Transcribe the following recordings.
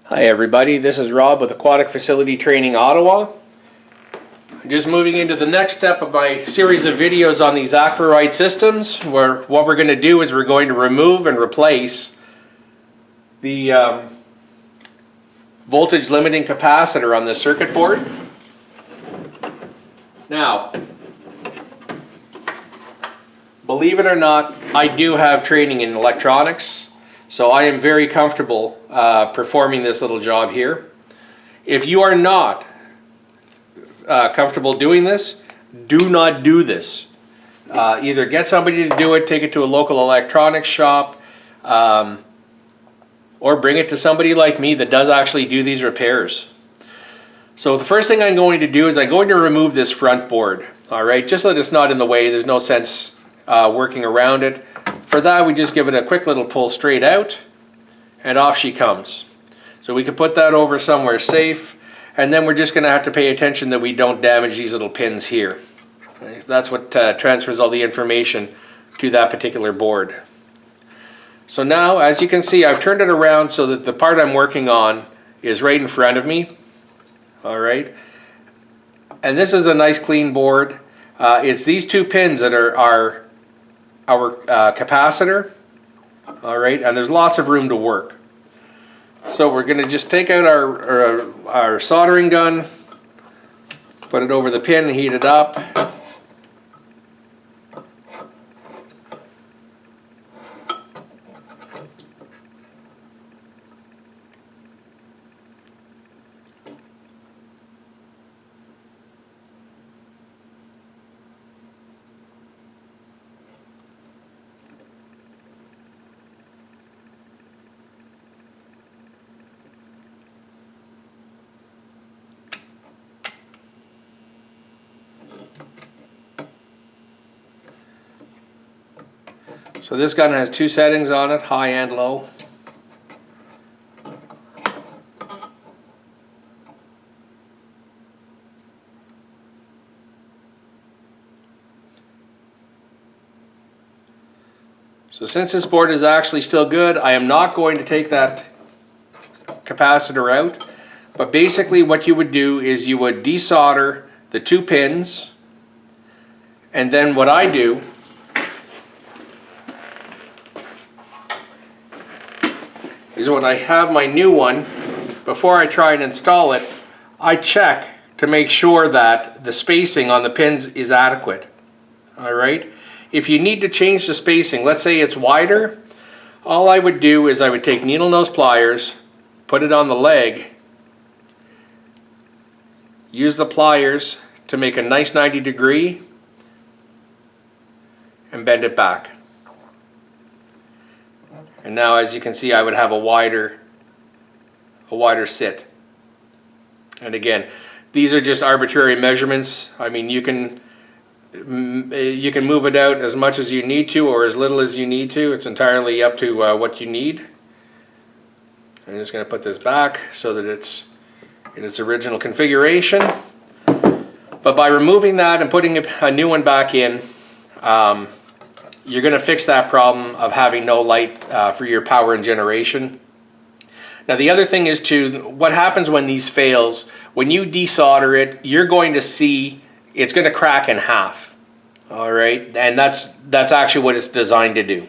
Hi everybody, this is Rob with Aquatic Facility Training Ottawa. Just moving into the next step of my series of videos on these Aquarite systems, where what we're going to do is we're going to remove and replace the voltage limiting capacitor on this circuit board. Now, believe it or not, I do have training in electronics. So I am very comfortable performing this little job here. If you are not comfortable doing this, do not do this. Either get somebody to do it, take it to a local electronics shop, or bring it to somebody like me that does actually do these repairs. So the first thing I'm going to do is I'm going to remove this front board. All right, just so that it's not in the way. There's no sense working around it. For that, we just give it a quick little pull straight out, and off she comes. So we can put that over somewhere safe, and then we're just going to have to pay attention that we don't damage these little pins here. Okay, that's what transfers all the information to that particular board. So now, as you can see, I've turned it around so that the part I'm working on is right in front of me. All right, and this is a nice clean board. It's these two pins that are our capacitor. All right, and there's lots of room to work. So we're going to just take out our soldering gun, put it over the pin and heat it up. So this gun has two settings on it, high and low. So since this board is actually still good, I am not going to take that capacitor out. But basically what you would do is you would desolder the two pins, and then what I do is when I have my new one, before I try and install it, I check to make sure that the spacing on the pins is adequate. All right. If you need to change the spacing, let's say it's wider, all I would do is I would take needle nose pliers, put it on the leg, use the pliers to make a nice 90-degree, and bend it back. And now, as you can see, I would have a wider sit. And again, these are just arbitrary measurements. I mean, you can move it out as much as you need to or as little as you need to. It's entirely up to what you need. I'm just going to put this back so that it's in its original configuration. But by removing that and putting a new one back in, you're going to fix that problem of having no light for your power and generation. Now the other thing is what happens when these fails, when you desolder it, you're going to see it's going to crack in half. All right, and that's actually what it's designed to do.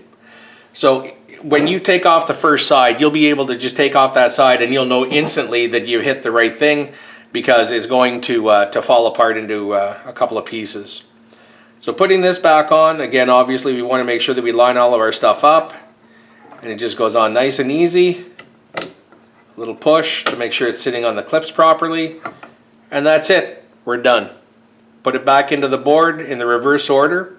So when you take off the first side, you'll be able to just take off that side and you'll know instantly that you hit the right thing, because it's going to fall apart into a couple of pieces. So putting this back on, again, obviously we want to make sure that we line all of our stuff up, and it just goes on nice and easy. A little push to make sure it's sitting on the clips properly, and that's it. We're done. Put it back into the board in the reverse order.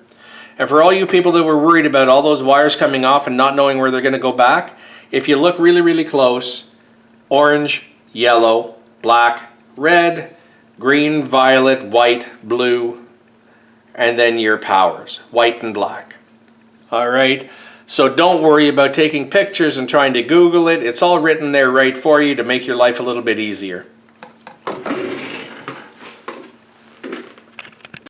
And for all you people that were worried about all those wires coming off and not knowing where they're going to go back, if you look really, really close, orange, yellow, black, red, green, violet, white, blue, and then your powers, white and black. All right, so don't worry about taking pictures and trying to Google it. It's all written there right for you to make your life a little bit easier.